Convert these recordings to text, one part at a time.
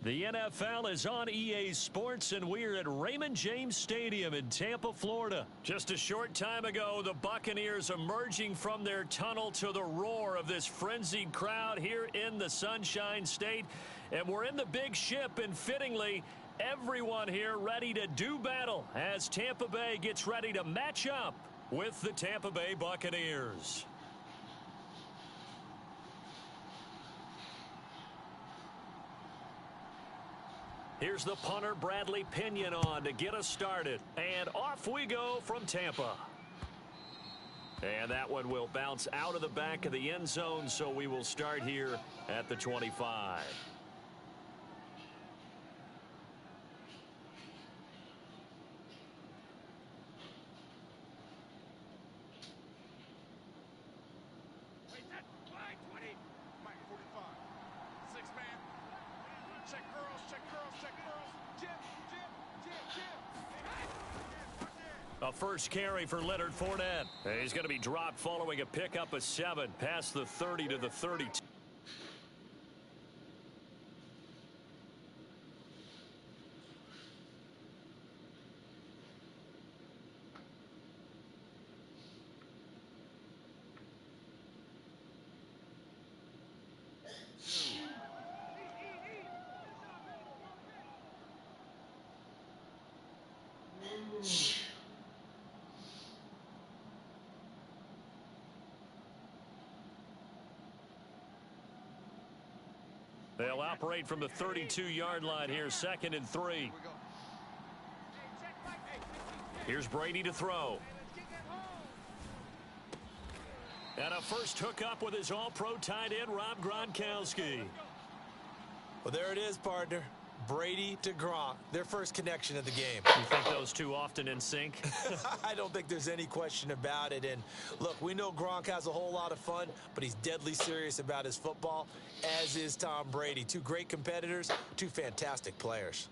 The NFL is on EA Sports, and we're at Raymond James Stadium in Tampa, Florida. Just a short time ago, the Buccaneers emerging from their tunnel to the roar of this frenzied crowd here in the Sunshine State. And we're in the big ship, and fittingly, everyone here ready to do battle as Tampa Bay gets ready to match up with the Tampa Bay Buccaneers. Here's the punter, Bradley Pinion, on to get us started. And off we go from Tampa. And that one will bounce out of the back of the end zone, so we will start here at the 25. A first carry for Leonard Fournette. He's going to be dropped following a pickup of 7 past the 30 to the 32. They'll operate from the 32-yard line here, 2nd and 3. Here's Brady to throw. And a first hookup with his all-pro tight end, Rob Gronkowski. Well, there it is, partner. Brady to Gronk, their first connection of the game. You think those two often in sync? I don't think there's any question about it. And look, we know Gronk has a whole lot of fun, but he's deadly serious about his football, as is Tom Brady. Two great competitors, two fantastic players.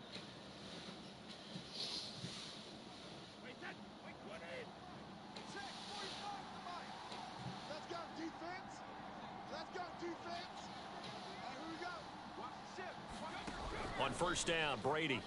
On first down, Brady.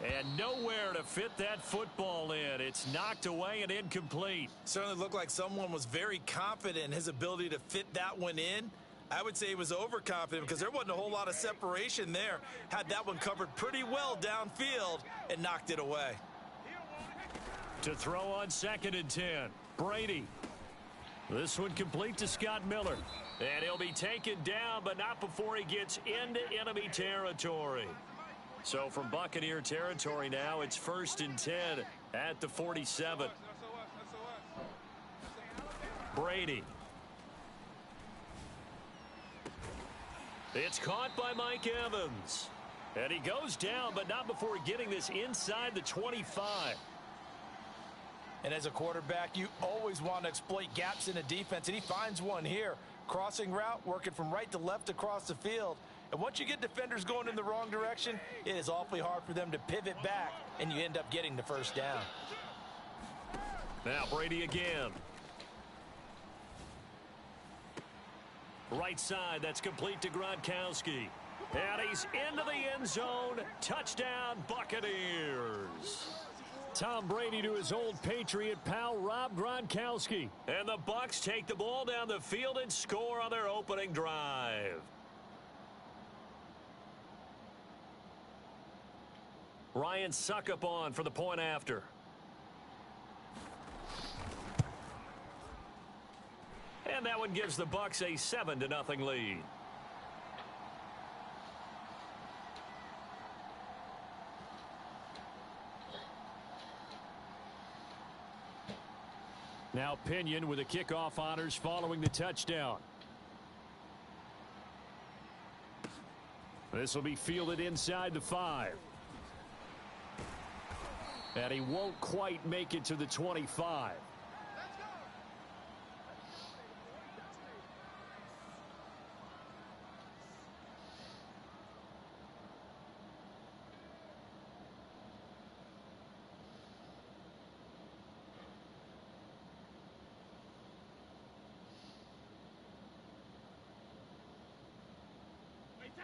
And nowhere to fit that football in. It's knocked away and incomplete. Certainly looked like someone was very confident in his ability to fit that one in. I would say he was overconfident because there wasn't a whole lot of separation there. Had that one covered pretty well downfield and knocked it away. To throw on 2nd and 10. Brady. This one complete to Scott Miller. And he'll be taken down, but not before he gets into enemy territory. So from Buccaneer territory now, it's 1st and 10 at the 47. Brady. It's caught by Mike Evans. And he goes down, but not before getting this inside the 25. And as a quarterback, you always want to exploit gaps in a defense, and he finds one here. Crossing route, working from right to left across the field. And once you get defenders going in the wrong direction, it is awfully hard for them to pivot back, and you end up getting the first down. Now Brady again. Right side, that's complete to Gronkowski. And he's into the end zone. Touchdown, Buccaneers. Tom Brady to his old Patriot pal, Rob Gronkowski. And the Bucs take the ball down the field and score on their opening drive. Ryan Suckup on for the point after. And that one gives the Bucs a 7-0 lead. Now Pinion with the kickoff honors following the touchdown. This will be fielded inside the 5. And he won't quite make it to the 25.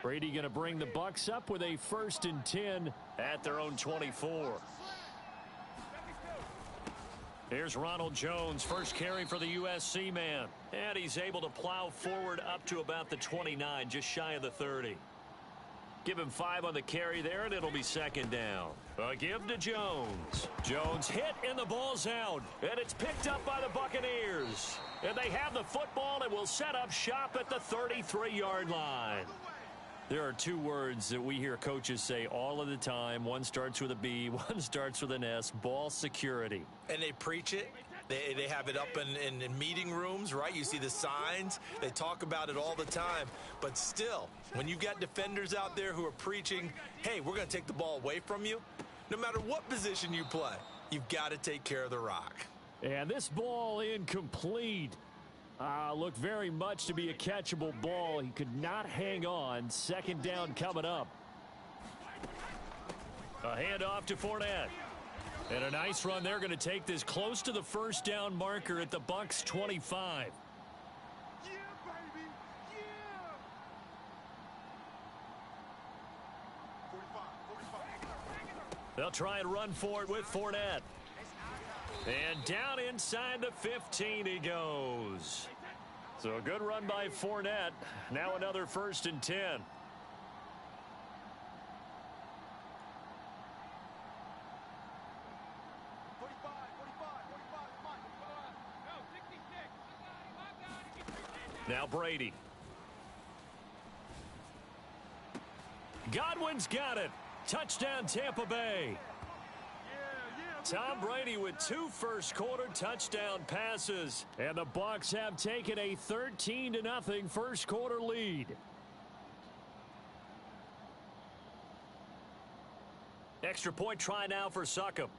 Brady going to bring the Bucs up with a 1st and 10 at their own 24. Here's Ronald Jones, first carry for the USC man. And he's able to plow forward up to about the 29, just shy of the 30. Give him 5 on the carry there, and it'll be 2nd down. A give to Jones. Jones hit, and the ball's out. And it's picked up by the Buccaneers. And they have the football and will set up shop at the 33-yard line. There are 2 words that we hear coaches say all of the time. One starts with a B, one starts with an S, ball security. And they preach it. They have it up in meeting rooms, right? You see the signs. They talk about it all the time. But still, when you've got defenders out there who are preaching, hey, we're going to take the ball away from you, no matter what position you play, you've got to take care of the rock. And this ball incomplete. Looked very much to be a catchable ball. He could not hang on. 2nd down coming up. A handoff to Fournette. And a nice run. They're going to take this close to the 1st down marker at the Bucs 25. Yeah, baby. Yeah. 45. They'll try and run for it with Fournette. And down inside the 15 he goes. So a good run by Fournette. Now another 1st and 10. Now Brady. Godwin's got it. Touchdown Tampa Bay. Tom Brady with 2 first-quarter touchdown passes. And the Bucs have taken a 13-0 first-quarter lead. Extra point try now for Succop.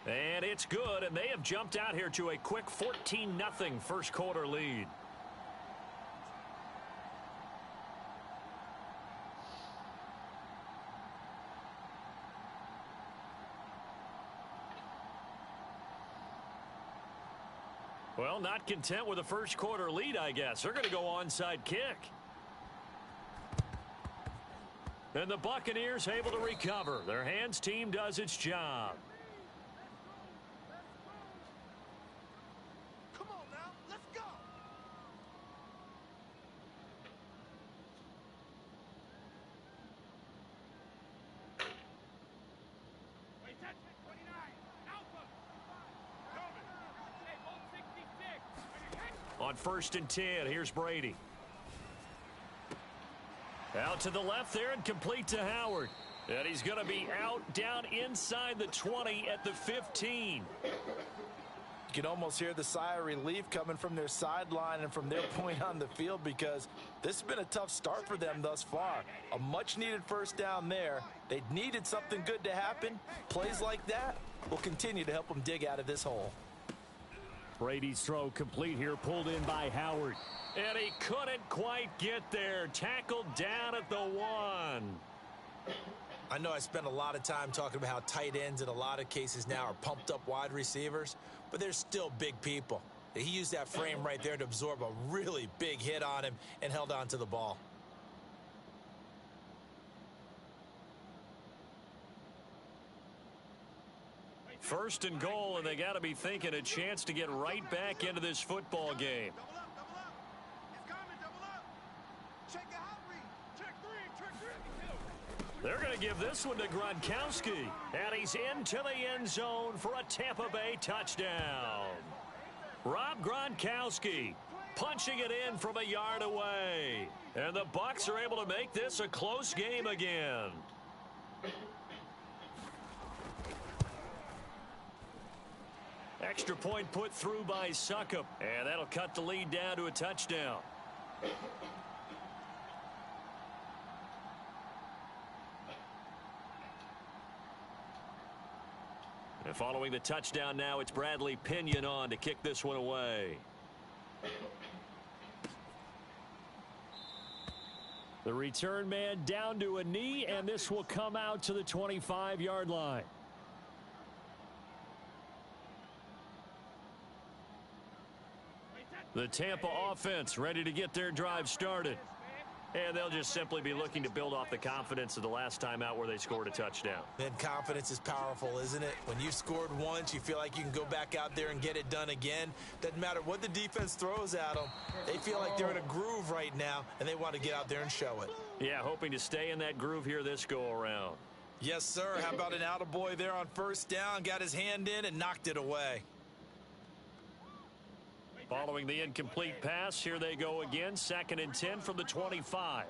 And it's good, and they have jumped out here to a quick 14-0 first-quarter lead. Well, not content with a first-quarter lead, I guess. They're going to go onside kick. And the Buccaneers able to recover. Their hands team does its job. Come on now, let's go. On 1st and 10, here's Brady. Out to the left there and complete to Howard. And he's going to be out down inside the 20 at the 15. You can almost hear the sigh of relief coming from their sideline and from their point on the field, because this has been a tough start for them thus far. A much-needed 1st down there. They needed something good to happen. Plays like that will continue to help them dig out of this hole. Brady's throw complete here, pulled in by Howard. And he couldn't quite get there. Tackled down at the 1. I know I spent a lot of time talking about how tight ends in a lot of cases now are pumped up wide receivers, but they're still big people. He used that frame right there to absorb a really big hit on him and held on to the ball. First and goal, and they got to be thinking a chance to get right back into this football game. Double up, double up. It's coming, double up. Check the hot read. Check 3, check 3. They're going to give this one to Gronkowski. And he's into the end zone for a Tampa Bay touchdown. Rob Gronkowski punching it in from a yard away. And the Bucs are able to make this a close game again. Extra point put through by Succop. And that'll cut the lead down to a touchdown. And following the touchdown now, it's Bradley Pinion on to kick this one away. The return man down to a knee, and this will come out to the 25-yard line. The Tampa offense ready to get their drive started. And they'll just simply be looking to build off the confidence of the last time out where they scored a touchdown. And confidence is powerful, isn't it? When you've scored once, you feel like you can go back out there and get it done again. Doesn't matter what the defense throws at them. They feel like they're in a groove right now, and they want to get out there and show it. Yeah, hoping to stay in that groove here this go-around. Yes, sir. How about an attaboy there on first down? Got his hand in and knocked it away. Following the incomplete pass, here they go again. 2nd and 10 from the 25.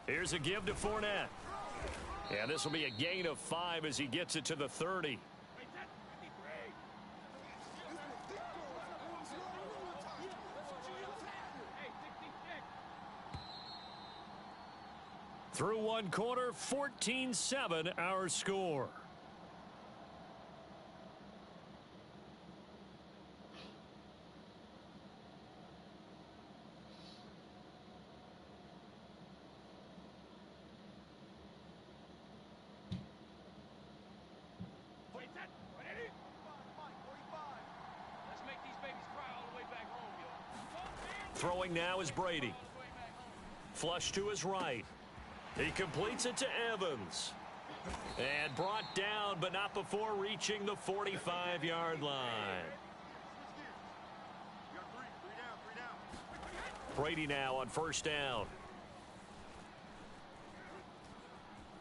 Here's a give to Fournette. And this will be a gain of 5 as he gets it to the 30. Through one quarter, 14-7 our score. Throwing now is Brady. Flush to his right. He completes it to Evans. And brought down, but not before reaching the 45-yard line. Brady now on first down.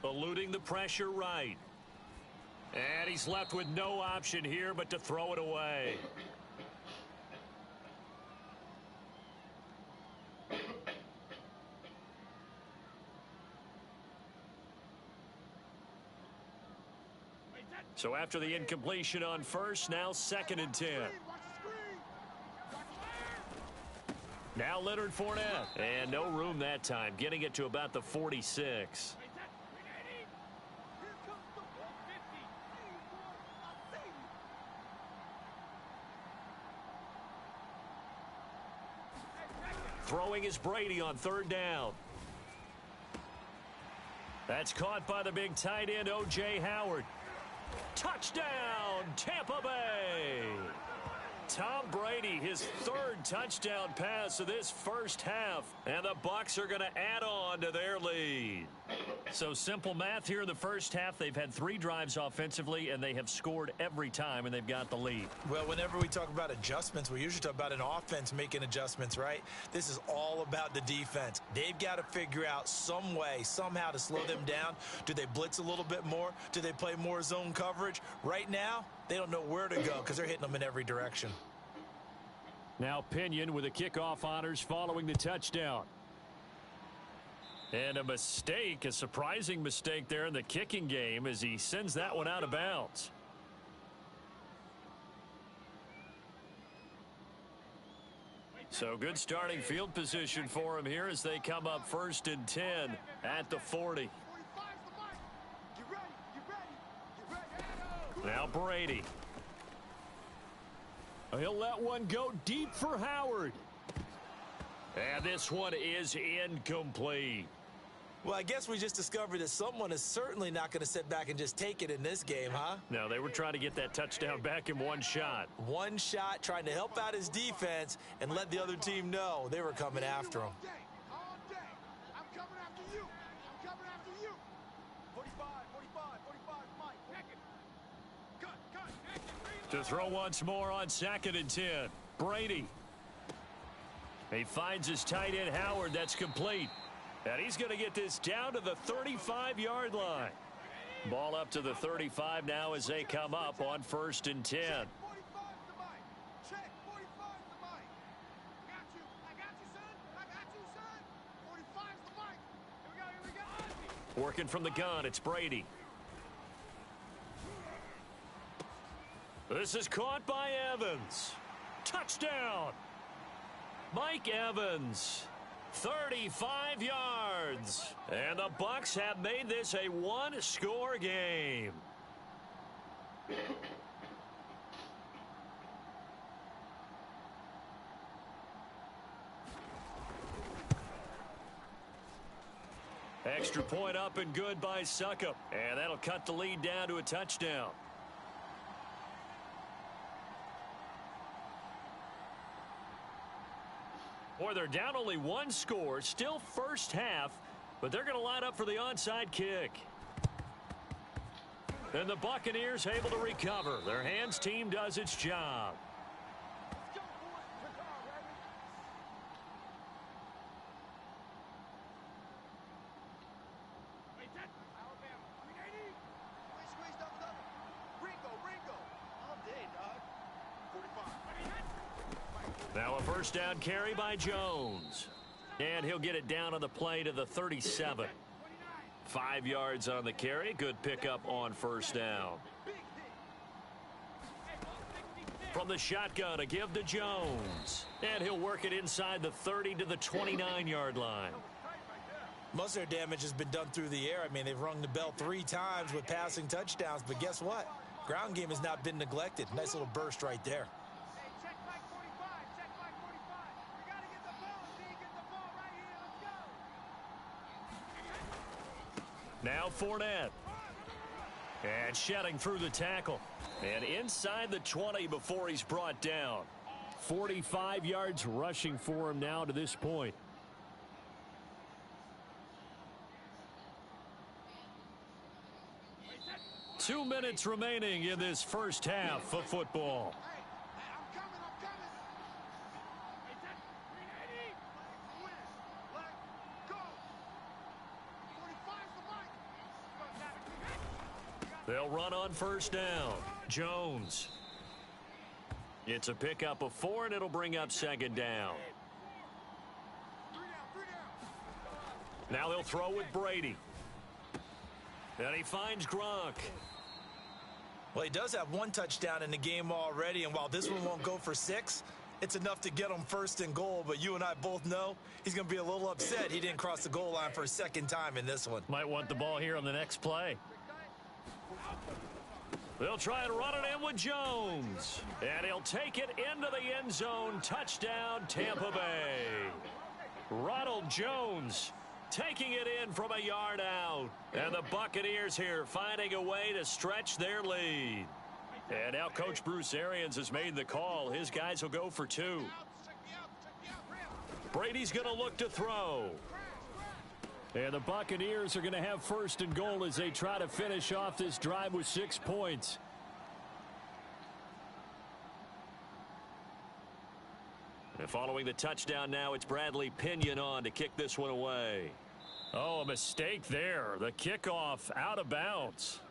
Eluding the pressure right. And he's left with no option here but to throw it away. So after the incompletion on first, now 2nd and 10. Now Leonard Fournette. And no room that time, getting it to about the 46. Throwing is Brady on 3rd down. That's caught by the big tight end, O.J. Howard. Touchdown, Tampa Bay. Tom Brady, his 3rd touchdown pass of this first half. And the Bucs are going to add on to their lead. So simple math here in the first half. They've had 3 drives offensively, and they have scored every time, and they've got the lead. Well, whenever we talk about adjustments, we usually talk about an offense making adjustments, right? This is all about the defense. They've got to figure out some way, somehow to slow them down. Do they blitz a little bit more? Do they play more zone coverage? Right now, they don't know where to go because they're hitting them in every direction. Now Pinion with the kickoff honors following the touchdown. And a mistake, a surprising mistake there in the kicking game as he sends that one out of bounds. So good starting field position for him here as they come up 1st and 10 at the 40. Now Brady. He'll let one go deep for Howard. And this one is incomplete. Well, I guess we just discovered that someone is certainly not going to sit back and just take it in this game, huh? No, they were trying to get that touchdown back in one shot. One shot, trying to help out his defense and let the other team know they were coming after him. All day. I'm coming after you. I'm coming after you. 45, 45, Mike. Cut. To throw once more on 2nd and 10. Brady. He finds his tight end Howard. That's complete. And he's going to get this down to the 35-yard line. Ball up to the 35 now as they come up on 1st and 10. 45 to Mike. Check. 45 to Mike. I got you, son. 45's to Mike. Here we go. Working from the gun, it's Brady. This is caught by Evans. Touchdown. Mike Evans. 35 yards. And the Bucs have made this a one-score game. Extra point up and good by Suckup. And that'll cut the lead down to a touchdown. Boy, they're down only one score, still first half, but they're going to line up for the onside kick. And the Buccaneers able to recover. Their hands team does its job. Now a first down carry by Jones. And he'll get it down on the play to the 37. 5 yards on the carry. Good pickup on first down. From the shotgun, a give to Jones. And he'll work it inside the 30 to the 29-yard line. Most of their damage has been done through the air. I mean, they've rung the bell 3 times with passing touchdowns. But guess what? Ground game has not been neglected. Nice little burst right there. Now Fournette. And shedding through the tackle. And inside the 20 before he's brought down. 45 yards rushing for him now to this point. Two minutes remaining in this first half of football. They'll run on first down. Jones. It's a pickup of 4, and it'll bring up second down. Now they'll throw with Brady. And he finds Gronk. Well, he does have 1 touchdown in the game already, and while this one won't go for 6, it's enough to get him first and goal. But you and I both know he's going to be a little upset he didn't cross the goal line for a second time in this one. Might want the ball here on the next play. They'll try and run it in with Jones. And he'll take it into the end zone. Touchdown, Tampa Bay. Ronald Jones taking it in from a yard out. And the Buccaneers here finding a way to stretch their lead. And now Coach Bruce Arians has made the call. His guys will go for 2. Brady's going to look to throw. And the Buccaneers are going to have first and goal as they try to finish off this drive with 6 points. And following the touchdown now, it's Bradley Pinion on to kick this one away. Oh, a mistake there. The kickoff out of bounds.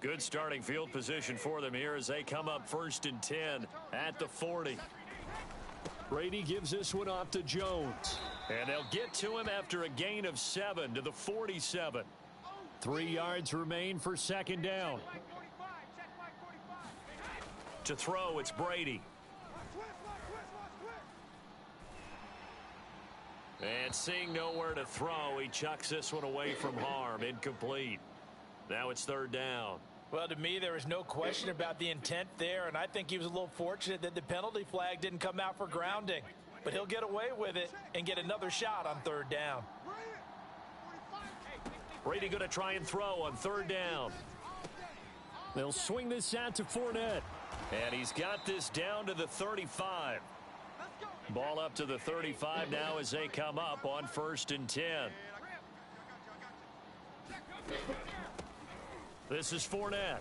Good starting field position for them here as they come up first and 10 at the 40. Brady gives this one off to Jones. And they'll get to him after a gain of 7 to the 47. 3 yards remain for second down. To throw, it's Brady. And seeing nowhere to throw, he chucks this one away from harm. Incomplete. Now it's third down. Well, to me, there is no question about the intent there, and I think he was a little fortunate that the penalty flag didn't come out for grounding. But he'll get away with it and get another shot on third down. Brady going to try and throw on third down. They'll swing this out to Fournette. And he's got this down to the 35. Ball up to the 35 now as they come up on first and 10. This is Fournette.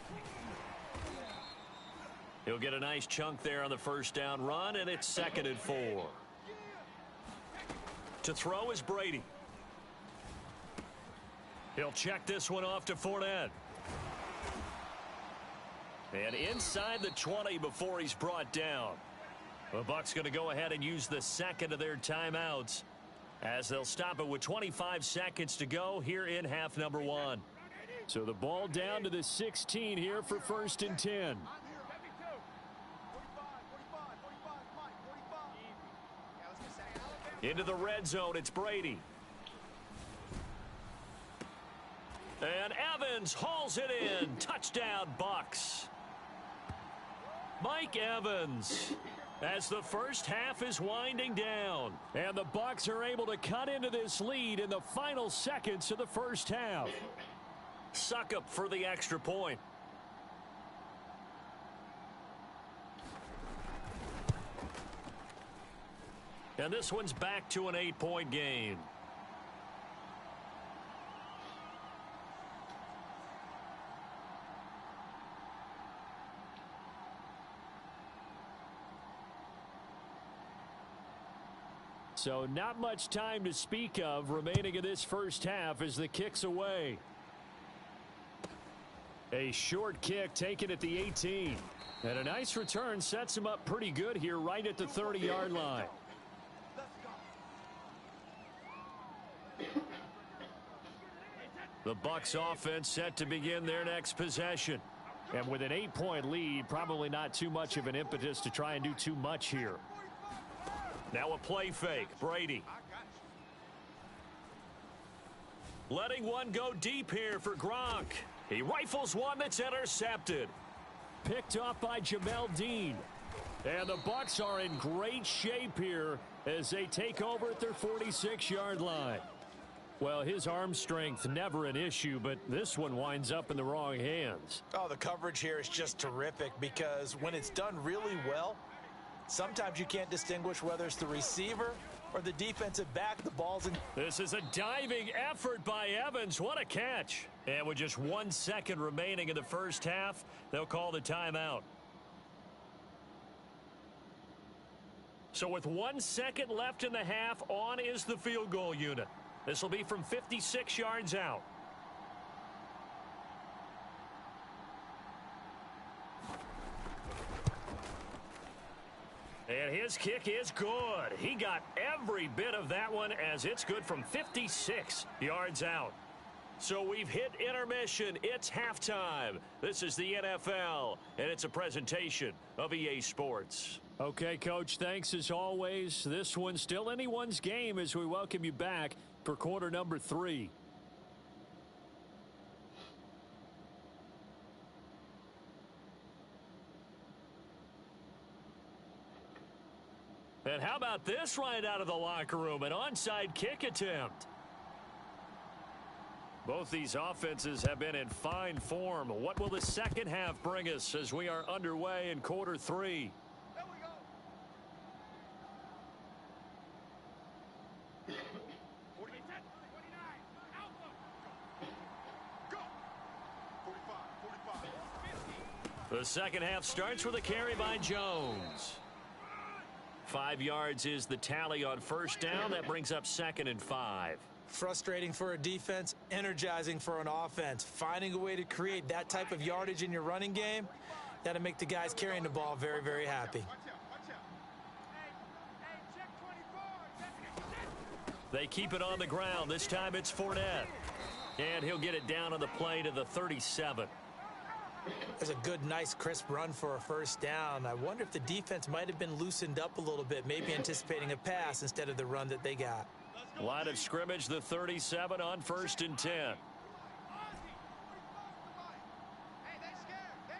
He'll get a nice chunk there on the first down run, and it's second and 4. To throw is Brady. He'll check this one off to Fournette. And inside the 20 before he's brought down. The Bucs going to go ahead and use the second of their timeouts as they'll stop it with 25 seconds to go here in half number 1. So the ball down to the 16 here for first and 10. Into the red zone, it's Brady. And Evans hauls it in. Touchdown, Bucs. Mike Evans, as the first half is winding down. And the Bucs are able to cut into this lead in the final seconds of the first half. Succop for the extra point. And this one's back to an 8-point game. So not much time to speak of remaining in this first half as the kick's away. A short kick taken at the 18. And a nice return sets him up pretty good here right at the 30-yard line. The Bucs offense set to begin their next possession. And with an 8-point lead, probably not too much of an impetus to try and do too much here. Now a play fake. Brady. Letting one go deep here for Gronk. He rifles one that's intercepted. Picked off by Jamel Dean. And the Bucs are in great shape here as they take over at their 46-yard line. Well, his arm strength never an issue, but this one winds up in the wrong hands. Oh, the coverage here is just terrific because when it's done really well, sometimes you can't distinguish whether it's the receiver or the defensive back. The ball's in. This is a diving effort by Evans. What a catch. And with just 1 second remaining in the first half, they'll call the timeout. So with 1 second left in the half, on is the field goal unit. This will be from 56 yards out. And his kick is good. He got every bit of that one as it's good from 56 yards out. So we've hit intermission. It's halftime. This is the NFL, and it's a presentation of EA Sports. Okay, Coach, thanks as always. This one's still anyone's game as we welcome you back for quarter number 3. And how about this right out of the locker room? An onside kick attempt. Both these offenses have been in fine form. What will the second half bring us as we are underway in quarter 3? There we go. 48, 10, 29, out. Go. 45, 50. The second half starts with a carry by Jones. 5 yards is the tally on first down. That brings up 2nd and 5. Frustrating for a defense, energizing for an offense. Finding a way to create that type of yardage in your running game, that'll make the guys carrying the ball very, very happy. Watch out. Hey, check 24. They keep it on the ground. This time it's Fournette. And he'll get it down on the play to the 37. There's a good, nice, crisp run for a first down. I wonder if the defense might have been loosened up a little bit, maybe anticipating a pass instead of the run that they got. Line of scrimmage, the 37 on 1st and 10. Hey, they're scared.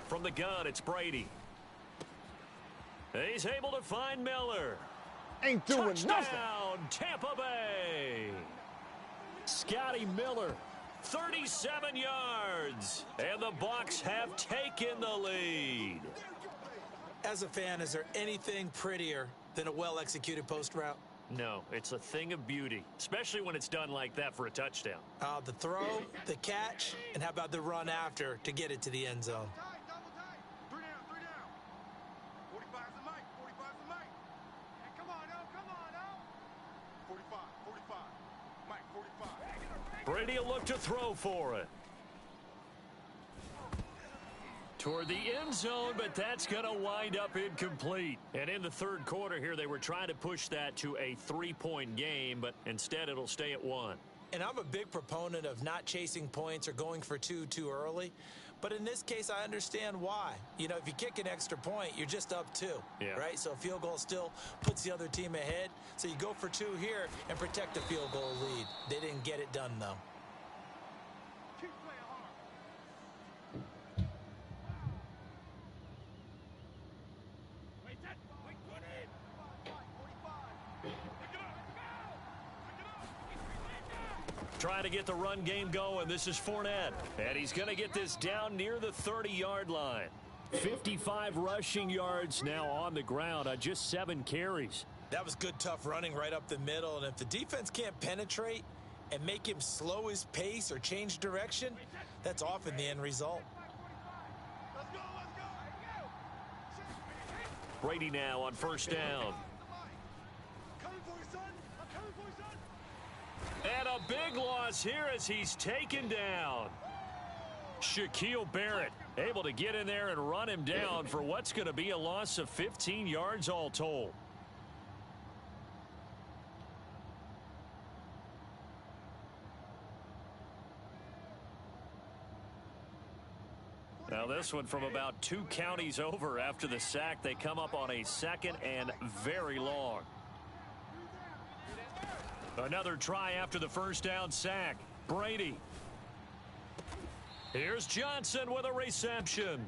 From the gun, it's Brady. He's able to find Miller. Ain't doing Touchdown, nothing. Tampa Bay. Scotty Miller, 37 yards. And the Bucs have taken the lead. As a fan, is there anything prettier than a well-executed post route? No, it's a thing of beauty, especially when it's done like that for a touchdown. The throw, the catch, and how about the run after to get it to the end zone? Tight, double tight. 3 down. 45's the mic. 45's the mic. Hey, come on, now. 45. Mike, 45. Brady will look to throw for it. Toward the end zone, but that's going to wind up incomplete. And in the third quarter here, they were trying to push that to a 3-point game, but instead it'll stay at 1. And I'm a big proponent of not chasing points or going for two too early. But in this case, I understand why. You know, if you kick an extra point, you're just up 2, right? So a field goal still puts the other team ahead. So you go for 2 here and protect the field goal lead. They didn't get it done, though. Keep playing hard. Wait, 10. Wait, 20. 45. Trying to get the run game going. This is Fournette. And he's going to get this down near the 30-yard line. 55 rushing yards now on the ground on just 7 carries. That was good, tough running right up the middle. And if the defense can't penetrate and make him slow his pace or change direction, that's often the end result. Let's go, let's go. Brady now on first down. Coming for you, son. I'm coming for you, son. And a big loss here as he's taken down. Shaquille Barrett able to get in there and run him down for what's going to be a loss of 15 yards all told. Now this one from about 2 counties over after the sack. They come up on a 2nd and very long. Another try after the first down sack. Brady. Here's Johnson with a reception.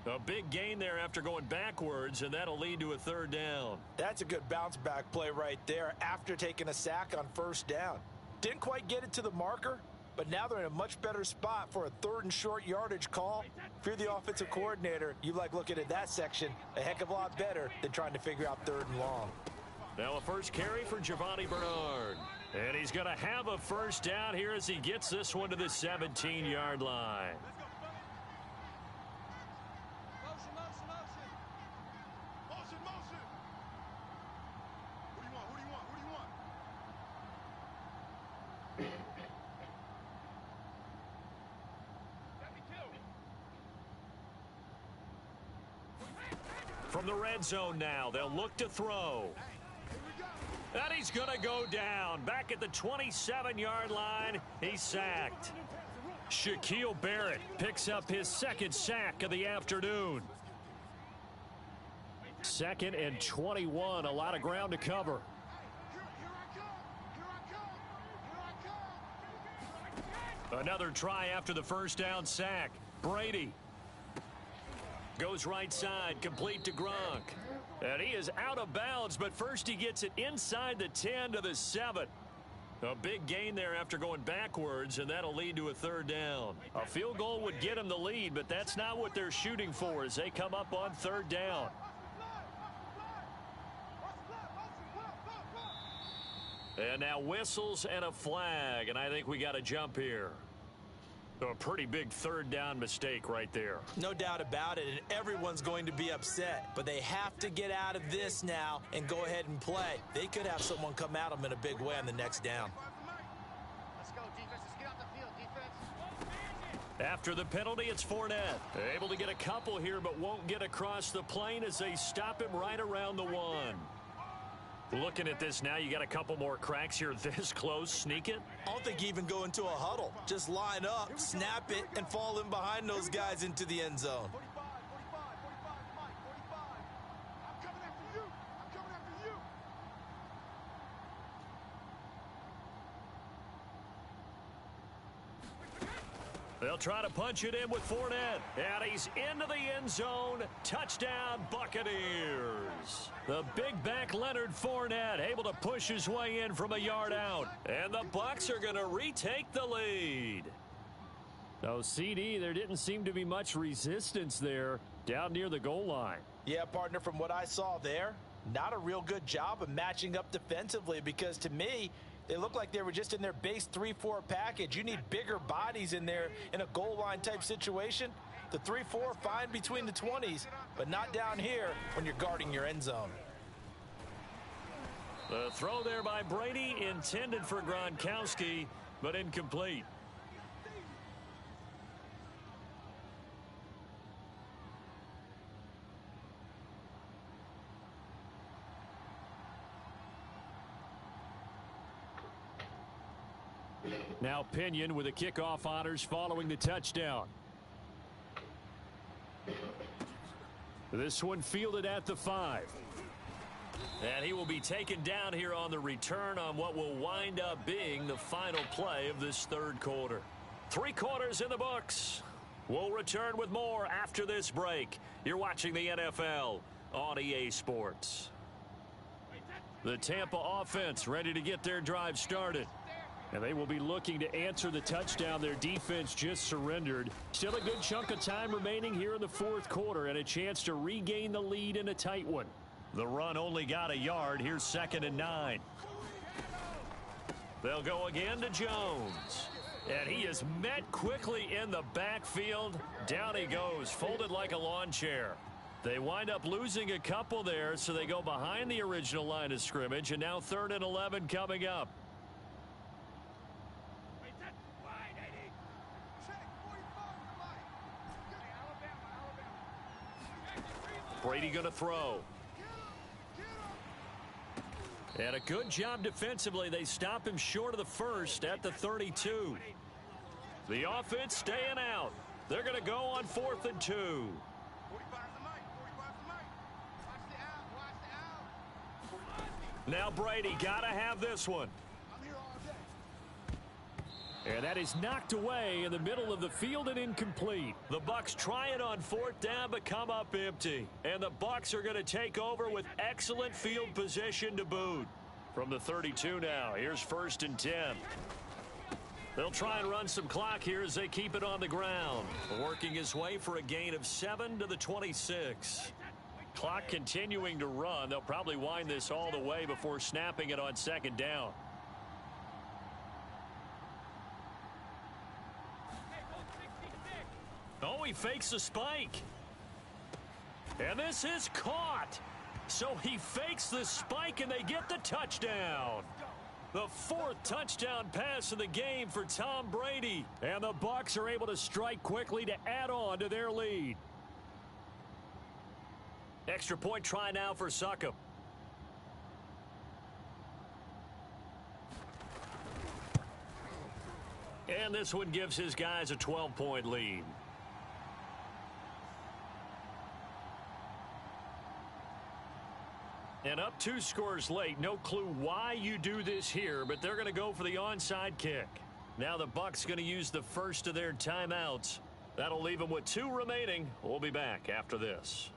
A big gain there after going backwards, and that'll lead to a 3rd down. That's a good bounce back play right there after taking a sack on first down. Didn't quite get it to the marker, but now they're in a much better spot for a 3rd and short yardage call. If you're the offensive coordinator, you like looking at that section a heck of a lot better than trying to figure out 3rd and long. Now a first carry for Giovanni Bernard. And he's going to have a first down here as he gets this one to the 17-yard line. Motion, motion, motion. Motion, motion. Who do you want? Who do you want? Who do you want? From the red zone now, they'll look to throw. And he's going to go down. Back at the 27-yard line, he's sacked. Shaquille Barrett picks up his 2nd sack of the afternoon. 2nd and 21, a lot of ground to cover. Another try after the first down sack. Brady goes right side, complete to Gronk. And he is out of bounds, but first he gets it inside the 10 to the 7. A big gain there after going backwards, and that'll lead to a 3rd down. A field goal would get him the lead, but that's not what they're shooting for as they come up on 3rd down. And now whistles and a flag, and I think we got to jump here. A pretty big 3rd down mistake right there. No doubt about it, and everyone's going to be upset. But they have to get out of this now and go ahead and play. They could have someone come at them in a big way on the next down. Let's go, defense. Let's get off the field, defense. After the penalty, it's Fournette. Able to get a couple here, but won't get across the plane as they stop him right around the 1. Looking at this now, you got a couple more cracks here this close. Sneak it. I don't think you even go into a huddle. Just line up, snap it, and fall in behind those guys into the end zone. 45, 45, 45, Mike, 45. I'm coming after you. I'm coming after you. They'll try to punch it in with Fournette. And he's into the end zone. Touchdown, Buccaneers. The big back Leonard Fournette able to push his way in from a yard out. And the Bucs are going to retake the lead. So, CD, there didn't seem to be much resistance there down near the goal line. Yeah, partner, from what I saw there, not a real good job of matching up defensively because to me, they look like they were just in their base 3-4 package. You need bigger bodies in there in a goal line type situation. The 3-4 fine between the 20s, but not down here when you're guarding your end zone. The throw there by Brady intended for Gronkowski, but incomplete. Now Pinion with the kickoff honors following the touchdown. This one fielded at the 5. And he will be taken down here on the return on what will wind up being the final play of this 3rd quarter. 3 quarters in the books. We'll return with more after this break. You're watching the NFL on EA Sports. The Tampa offense ready to get their drive started. And they will be looking to answer the touchdown their defense just surrendered. Still a good chunk of time remaining here in the fourth quarter and a chance to regain the lead in a tight one. The run only got a yard. Here's 2nd and 9. They'll go again to Jones. And he is met quickly in the backfield. Down he goes, folded like a lawn chair. They wind up losing a couple there, so they go behind the original line of scrimmage, and now 3rd and 11 coming up. Brady going to throw. And a good job defensively. They stop him short of the first at the 32. The offense staying out. They're going to go on 4th and 2. Now Brady got to have this one. And that is knocked away in the middle of the field and incomplete. The Bucs try it on 4th down but come up empty. And the Bucs are going to take over with excellent field position to boot. From the 32 now, here's 1st and 10. They'll try and run some clock here as they keep it on the ground. Working his way for a gain of 7 to the 26. Clock continuing to run. They'll probably wind this all the way before snapping it on 2nd down. Oh, he fakes the spike. And this is caught. So he fakes the spike and they get the touchdown. The 4th touchdown pass of the game for Tom Brady. And the Bucs are able to strike quickly to add on to their lead. Extra point try now for Succop. And this one gives his guys a 12-point lead. And up 2 scores late. No clue why you do this here, but they're going to go for the onside kick. Now the Bucs going to use the first of their timeouts. That'll leave them with 2 remaining. We'll be back after this.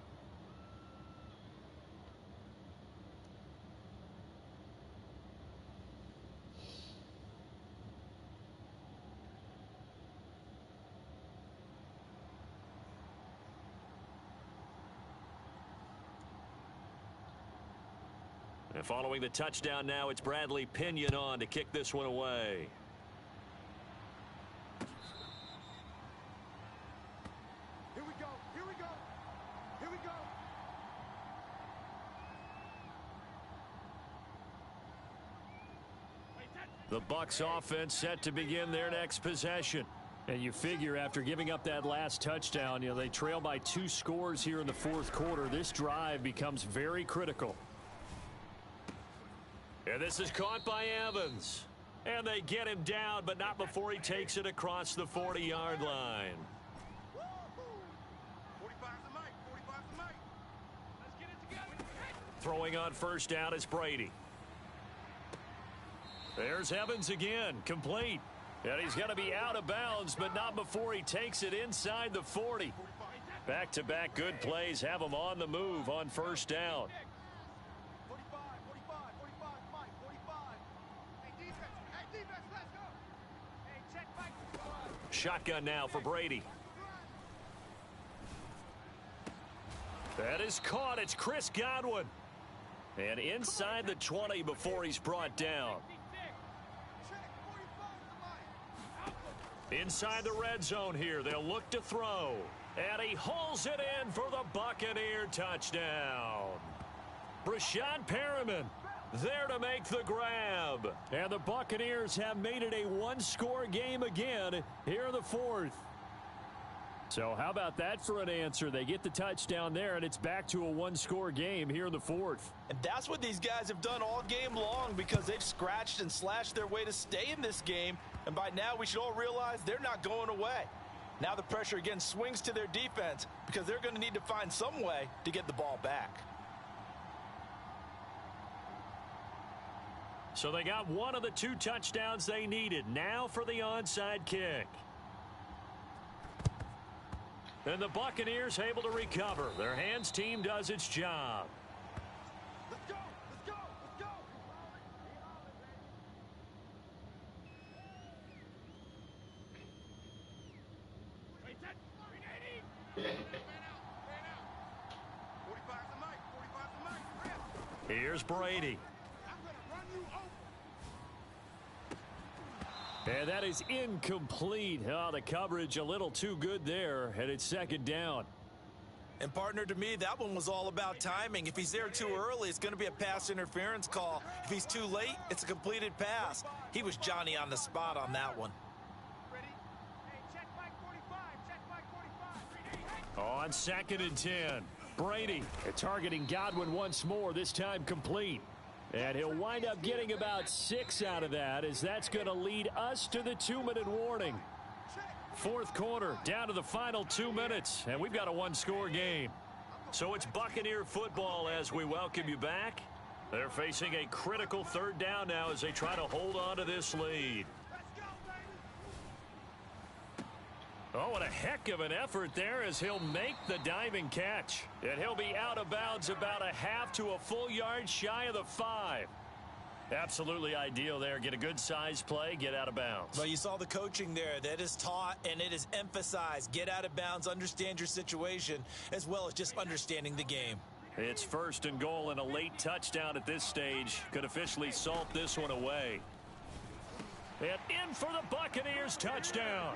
And following the touchdown now, it's Bradley Pinion on to kick this one away. Here we go. Here we go. Here we go. The Bucs offense set to begin their next possession. And you figure after giving up that last touchdown, they trail by 2 scores here in the fourth quarter. This drive becomes very critical. And this is caught by Evans. And they get him down, but not before he takes it across the 40-yard line. 45's the mic. 45's the mic. Let's get it together. Throwing on 1st down is Brady. There's Evans again, complete. And he's going to be out of bounds, but not before he takes it inside the 40. Back-to-back good plays have him on the move on 1st down. 45, 45, Mike, 45. Hey, defense, let's go. Hey, check Mike. Shotgun now for Brady. That is caught. It's Chris Godwin. And inside the 20 before he's brought down. Inside the red zone here. They'll look to throw. And he hauls it in for the Buccaneer touchdown. Brashad Perriman there to make the grab. And the Buccaneers have made it a 1-score game again here in the fourth. So how about that for an answer? They get the touchdown there, and it's back to a 1-score game here in the fourth. And that's what these guys have done all game long because they've scratched and slashed their way to stay in this game. And by now, we should all realize they're not going away. Now the pressure again swings to their defense because they're going to need to find some way to get the ball back. So they got one of the 2 touchdowns they needed. Now for the onside kick. And the Buccaneers able to recover. Their hands team does its job. Let's go, let's go, let's go. Here's Brady. And that is incomplete. Oh, the coverage a little too good there, and it's second down. And partner, to me, that one was all about timing. If he's there too early, it's going to be a pass interference call. If he's too late, it's a completed pass. He was Johnny on the spot on that one. On 2nd and 10, Brady targeting Godwin once more, this time complete. And he'll wind up getting about 6 out of that, as that's going to lead us to the 2-minute warning. Fourth quarter, down to the final 2 minutes, and we've got a one-score game. So it's Buccaneer football as we welcome you back. They're facing a critical third down now as they try to hold on to this lead. Oh, what a heck of an effort there as he'll make the diving catch. And he'll be out of bounds about a half to a full yard shy of the 5. Absolutely ideal there. Get a good size play, get out of bounds. Well, you saw the coaching there. That is taught and it is emphasized. Get out of bounds, understand your situation, as well as just understanding the game. It's 1st and goal, and a late touchdown at this stage could officially salt this one away. And in for the Buccaneers touchdown.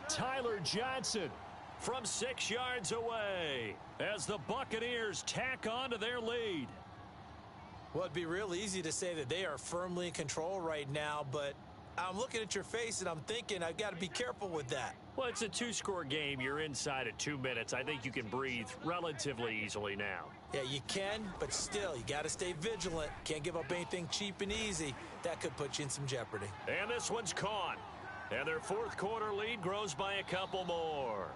Tyler Johnson from 6 yards away as the Buccaneers tack on to their lead. Well, it'd be real easy to say that they are firmly in control right now, but I'm looking at your face and I'm thinking I've got to be careful with that. Well, it's a 2-score game. You're inside at 2 minutes. I think you can breathe relatively easily now. Yeah, you can, but still, you got to stay vigilant. Can't give up anything cheap and easy. That could put you in some jeopardy. And this one's caught. And their fourth quarter lead grows by a couple more.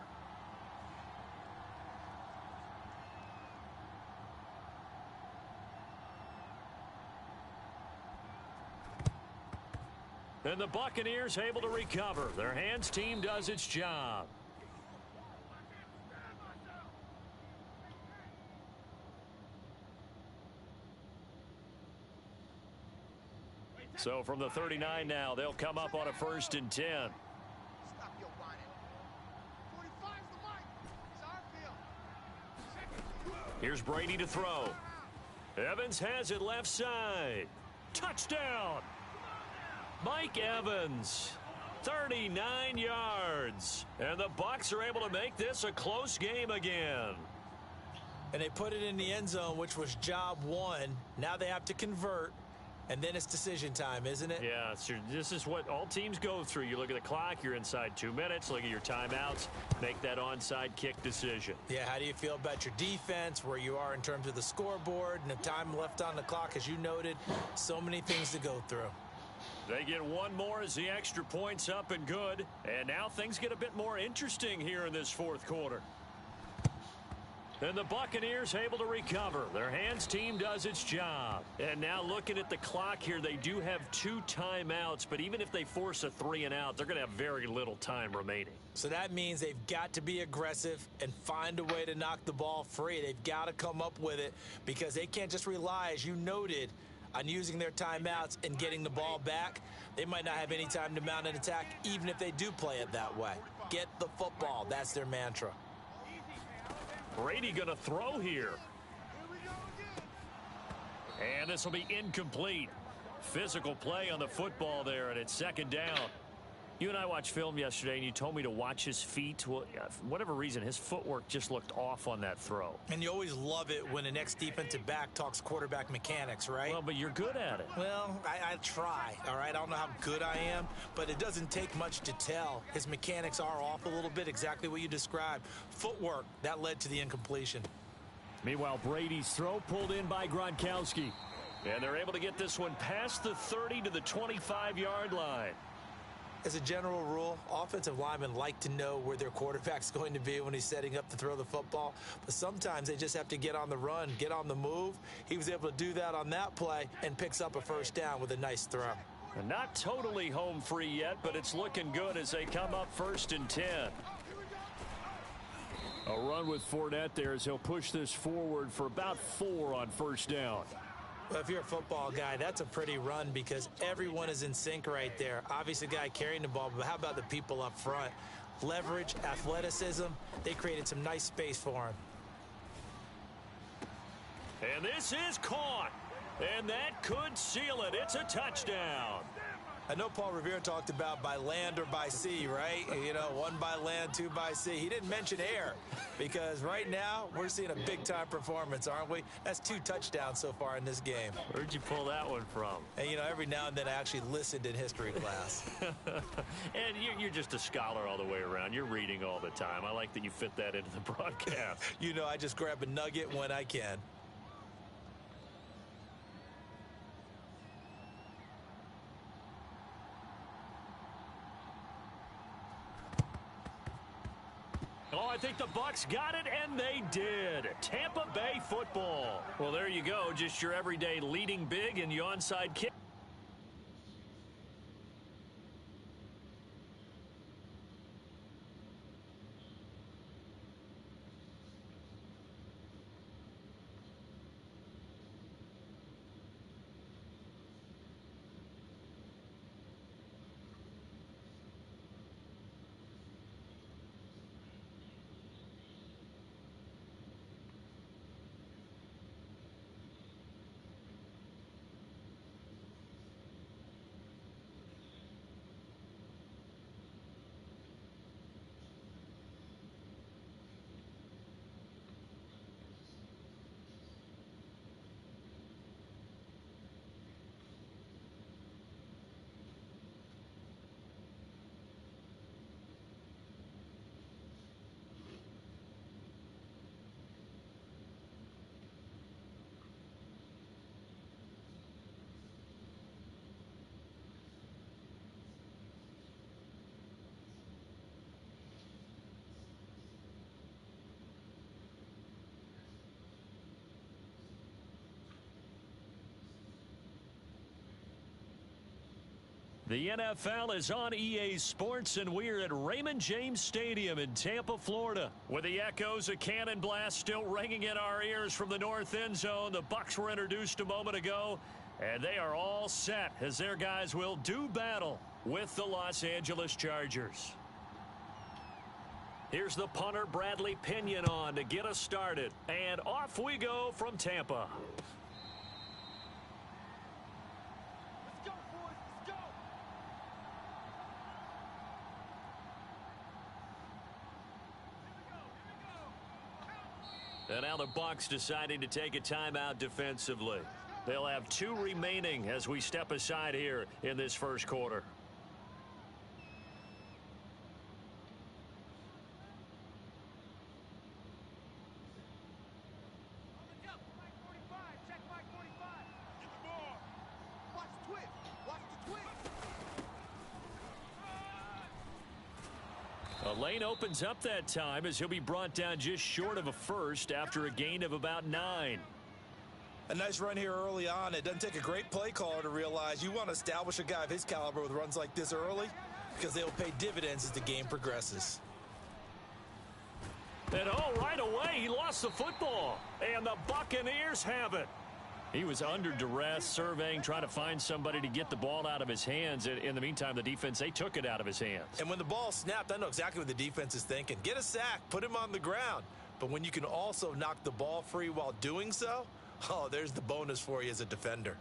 And the Buccaneers able to recover. Their hands team does its job. So from the 39 now, they'll come up on a 1st and 10. Stop your whining. 45's the mic. It's our field. Here's Brady to throw. Evans has it left side. Touchdown. Mike Evans, 39 yards. And the Bucs are able to make this a close game again. And they put it in the end zone, which was job 1. Now they have to convert. And then it's decision time, isn't it? Yeah, so this is what all teams go through. You look at the clock, you're inside 2 minutes, look at your timeouts, make that onside kick decision. Yeah, how do you feel about your defense, where you are in terms of the scoreboard, and the time left on the clock, as you noted? So many things to go through. They get one more as the extra point's up and good. And now things get a bit more interesting here in this fourth quarter. And the Buccaneers able to recover. Their hands team does its job. And now looking at the clock here, they do have 2 timeouts, but even if they force a 3 and out, they're going to have very little time remaining. So that means they've got to be aggressive and find a way to knock the ball free. They've got to come up with it because they can't just rely, as you noted, on using their timeouts and getting the ball back. They might not have any time to mount an attack, even if they do play it that way. Get the football. That's their mantra. Brady going to throw here. And this will be incomplete. Physical play on the football there, and it's 2nd down. You and I watched film yesterday, and you told me to watch his feet. Well, for whatever reason, his footwork just looked off on that throw. And you always love it when the next defensive back talks quarterback mechanics, right? Well, but you're good at it. Well, I try, all right? I don't know how good I am, but it doesn't take much to tell. His mechanics are off a little bit, exactly what you described. Footwork, that led to the incompletion. Meanwhile, Brady's throw pulled in by Gronkowski. And they're able to get this one past the 30 to the 25-yard line. As a general rule, offensive linemen like to know where their quarterback's going to be when he's setting up to throw the football. But sometimes they just have to get on the run, get on the move. He was able to do that on that play and picks up a 1st down with a nice throw. And not totally home free yet, but it's looking good as they come up 1st and 10. A run with Fournette there as he'll push this forward for about 4 on 1st down. Well, if you're a football guy, that's a pretty run because everyone is in sync right there. Obviously, the guy carrying the ball, but how about the people up front? Leverage, athleticism, they created some nice space for him. And this is caught. And that could seal it. It's a touchdown. I know Paul Revere talked about by land or by sea, right? You know, one by land, two by sea. He didn't mention air because right now we're seeing a big-time performance, aren't we? That's 2 touchdowns so far in this game. Where'd you pull that one from? And, you know, every now and then I actually listened in history class. And you're just a scholar all the way around. You're reading all the time. I like that you fit that into the broadcast. You know, I just grab a nugget when I can. Oh, I think the Bucs got it, and they did. Tampa Bay football. Well, there you go. Just your everyday leading big and the onside kick. The NFL is on EA Sports, and we're at Raymond James Stadium in Tampa, Florida. With the echoes of cannon blast still ringing in our ears from the north end zone, the Bucs were introduced a moment ago, and they are all set as their guys will do battle with the Los Angeles Chargers. Here's the punter, Bradley Pinion, on to get us started. And off we go from Tampa. And now the Bucs deciding to take a timeout defensively. They'll have 2 remaining as we step aside here in this first quarter. A lane opens up that time as he'll be brought down just short of a first after a gain of about 9. A nice run here early on. It doesn't take a great play caller to realize you want to establish a guy of his caliber with runs like this early because they'll pay dividends as the game progresses. And right away he lost the football, and the Buccaneers have it. He was under duress, surveying, trying to find somebody to get the ball out of his hands. In the meantime, the defense, they took it out of his hands. And when the ball snapped, I know exactly what the defense is thinking. Get a sack, put him on the ground. But when you can also knock the ball free while doing so, oh, there's the bonus for you as a defender.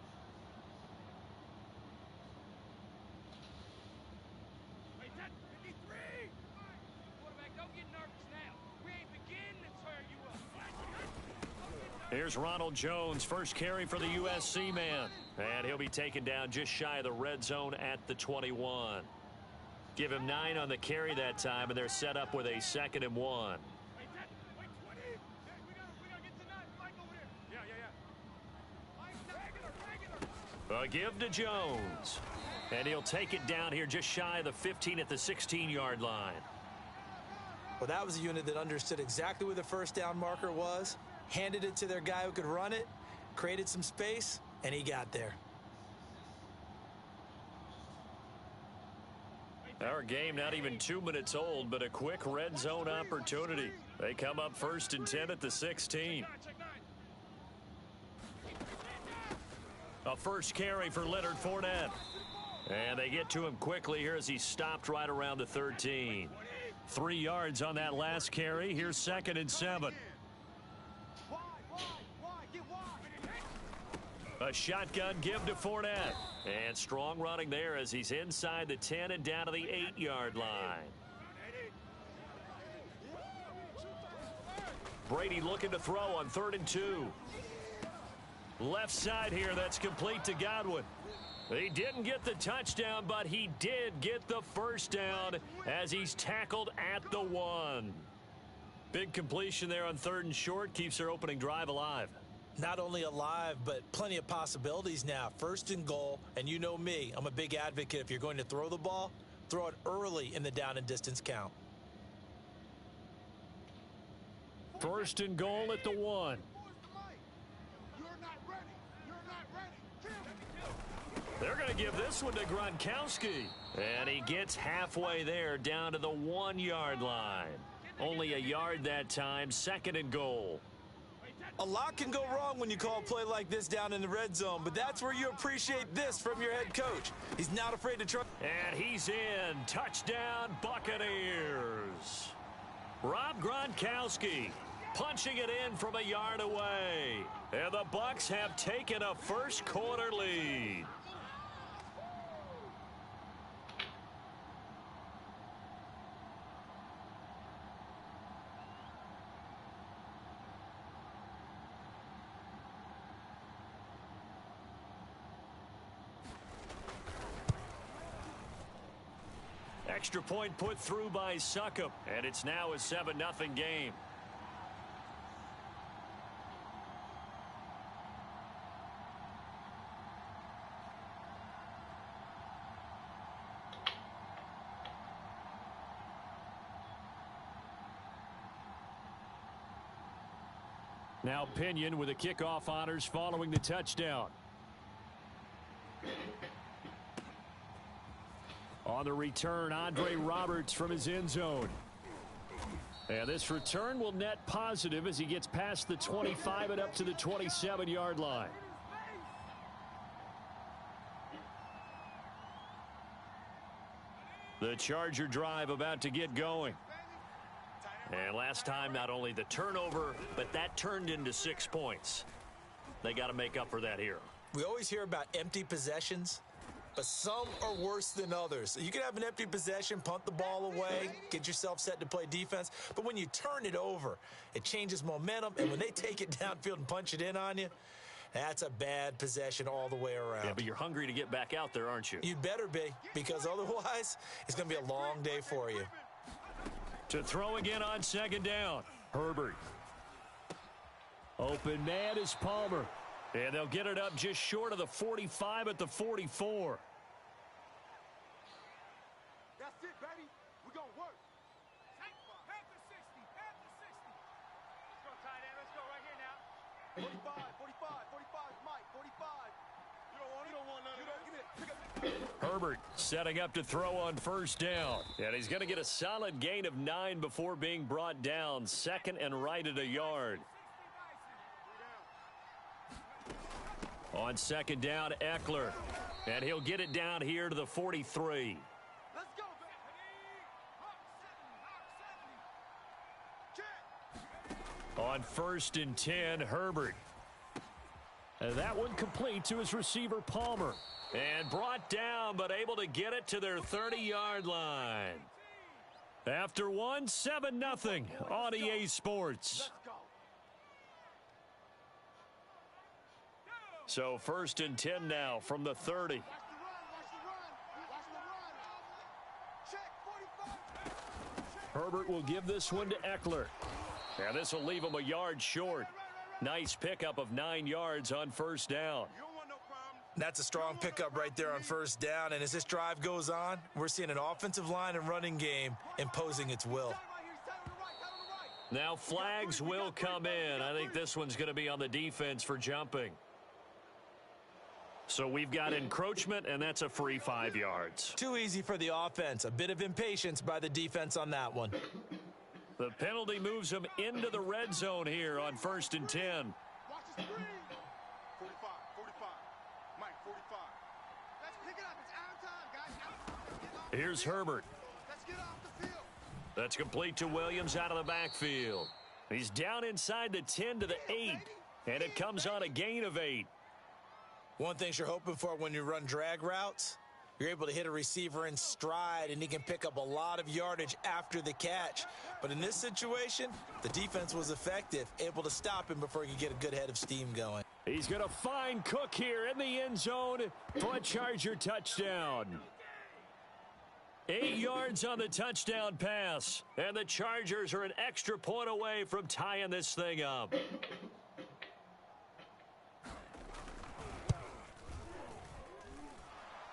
Here's Ronald Jones, first carry for the USC man. And he'll be taken down just shy of the red zone at the 21. Give him 9 on the carry that time, and they're set up with a 2nd and 1. A give to Jones. And he'll take it down here just shy of the 15 at the 16-yard line. Well, that was a unit that understood exactly where the first down marker was, handed it to their guy who could run it, created some space, and he got there. Our game not even 2 minutes old, but a quick red zone opportunity. They come up 1st and 10 at the 16. A first carry for Leonard Fournette. And they get to him quickly here as he stopped right around the 13. 3 yards on that last carry. Here's 2nd and 7. A shotgun give to Fournette. And strong running there as he's inside the 10 and down to the 8-yard line. Brady looking to throw on 3rd and 2. Left side here, that's complete to Godwin. He didn't get the touchdown, but he did get the first down as he's tackled at the 1. Big completion there on 3rd and short, keeps their opening drive alive. Not only alive, but plenty of possibilities now. 1st and goal, and you know me, I'm a big advocate. If you're going to throw the ball, throw it early in the down and distance count. 1st and goal at the 1. They're going to give this one to Gronkowski. And he gets halfway there down to the 1-yard line. Only a yard that time, 2nd and goal. A lot can go wrong when you call a play like this down in the red zone, but that's where you appreciate this from your head coach. He's not afraid to try. And he's in. Touchdown, Buccaneers. Rob Gronkowski punching it in from a yard away. And the Bucs have taken a first-quarter lead. Extra point put through by Succop, and it's now a 7-0 game. Now Pinion with the kickoff honors following the touchdown. On the return, Andre Roberts from his end zone. And this return will net positive as he gets past the 25 and up to the 27-yard line. The Charger drive about to get going. And last time, not only the turnover, but that turned into 6 points. They got to make up for that here. We always hear about empty possessions, but some are worse than others. You can have an empty possession, punt the ball away, get yourself set to play defense. But when you turn it over, it changes momentum. And when they take it downfield and punch it in on you, that's a bad possession all the way around. Yeah, but you're hungry to get back out there, aren't you? You better be, because otherwise it's going to be a long day for you. To throw again on 2nd down. Herbert. Open man is Palmer. And they'll get it up just short of the 45 at the 44. That's it, baby. We're going to work. Head to 60. Head to 60. Let's go, tight end. Let's go right here now. 45, 45, Mike, 45. You don't want none of that. Give me it. Herbert setting up to throw on 1st down. And he's going to get a solid gain of 9 before being brought down. 2nd and right at a yard. On 2nd down, Eckler. And he'll get it down here to the 43. Let's go, baby. On 1st and 10, Herbert. And that one complete to his receiver, Palmer. And brought down, but able to get it to their 30-yard line. After one, 7-0 on EA Sports. So 1st and 10 now from the 30. Herbert will give this one to Eckler. And this will leave him a yard short. Nice pickup of 9 yards on 1st down. That's a strong pickup right there on 1st down. And as this drive goes on, we're seeing an offensive line and running game imposing its will. Now flags will come in. I think this one's going to be on the defense for jumping. So we've got encroachment, and that's a free 5 yards. Too easy for the offense. A bit of impatience by the defense on that one. The penalty moves him into the red zone here on 1st and 10. Watch the screen. 45, 45. Mike, 45. Let's pick it up. It's our time, guys. Here's Herbert. Let's get off the field. That's complete to Williams out of the backfield. He's down inside the 10 to the 8, and it comes on a gain of 8. One thing you're hoping for when you run drag routes, you're able to hit a receiver in stride, and he can pick up a lot of yardage after the catch. But in this situation, the defense was effective, able to stop him before he could get a good head of steam going. He's going to find Cook here in the end zone for a Charger touchdown. 8 yards on the touchdown pass, and the Chargers are an extra point away from tying this thing up.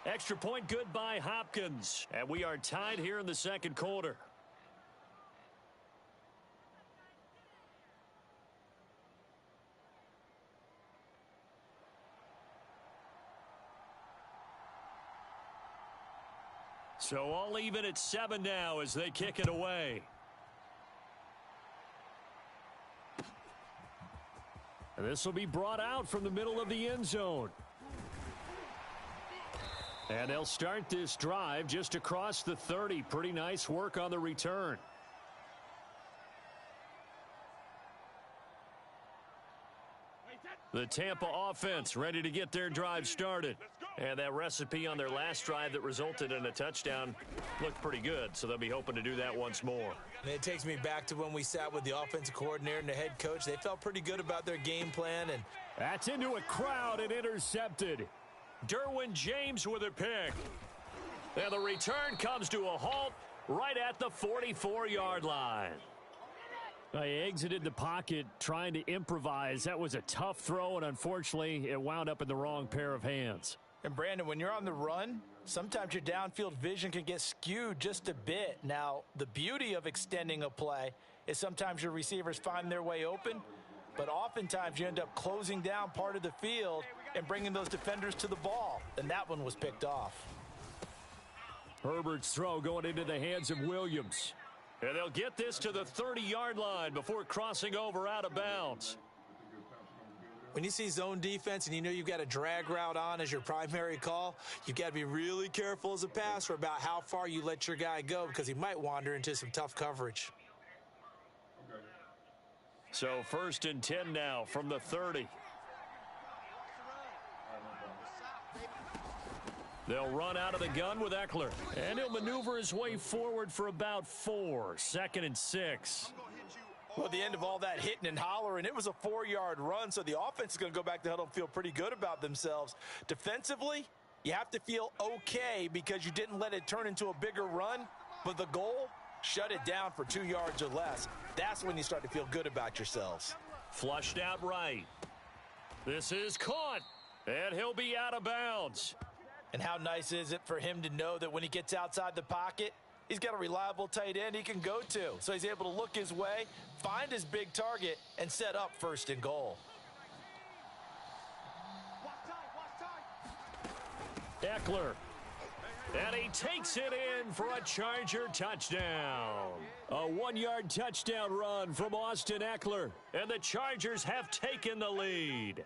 Extra point good by Hopkins. And we are tied here in the second quarter. So all even at 7 now as they kick it away. And this will be brought out from the middle of the end zone. And they'll start this drive just across the 30. Pretty nice work on the return. The Tampa offense ready to get their drive started. And that recipe on their last drive that resulted in a touchdown looked pretty good, so they'll be hoping to do that once more. And it takes me back to when we sat with the offensive coordinator and the head coach. They felt pretty good about their game plan. And that's into a crowd and intercepted. Derwin James with a pick. And the return comes to a halt right at the 44-yard line. He exited the pocket trying to improvise. That was a tough throw, and unfortunately, it wound up in the wrong pair of hands. And Brandon, when you're on the run, sometimes your downfield vision can get skewed just a bit. Now, the beauty of extending a play is sometimes your receivers find their way open, but oftentimes you end up closing down part of the field and bringing those defenders to the ball. And that one was picked off. Herbert's throw going into the hands of Williams. And they'll get this to the 30-yard line before crossing over out of bounds. When you see zone defense and you know you've got a drag route on as your primary call, you've got to be really careful as a passer about how far you let your guy go because he might wander into some tough coverage. So 1st and 10 now from the 30. They'll run out of the gun with Eckler. And he'll maneuver his way forward for about 4. 2nd and 6. Well, at the end of all that hitting and hollering, it was a 4-yard run, so the offense is going to go back to huddle and feel pretty good about themselves. Defensively, you have to feel okay because you didn't let it turn into a bigger run, but the goal, shut it down for 2 yards or less. That's when you start to feel good about yourselves. Flushed out right. This is caught, and he'll be out of bounds. And how nice is it for him to know that when he gets outside the pocket, he's got a reliable tight end he can go to. So he's able to look his way, find his big target, and set up 1st and goal. Eckler. And he takes it in for a Charger touchdown. A 1-yard touchdown run from Austin Eckler. And the Chargers have taken the lead.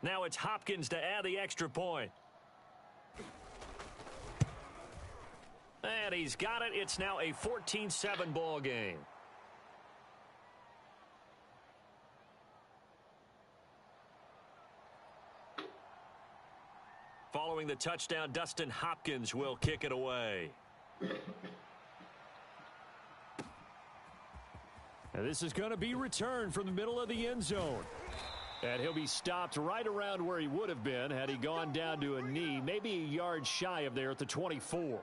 Now it's Hopkins to add the extra point. And he's got it. It's now a 14-7 ball game. Following the touchdown, Dustin Hopkins will kick it away. And this is going to be returned from the middle of the end zone. And he'll be stopped right around where he would have been had he gone down to a knee, maybe a yard shy of there at the 24.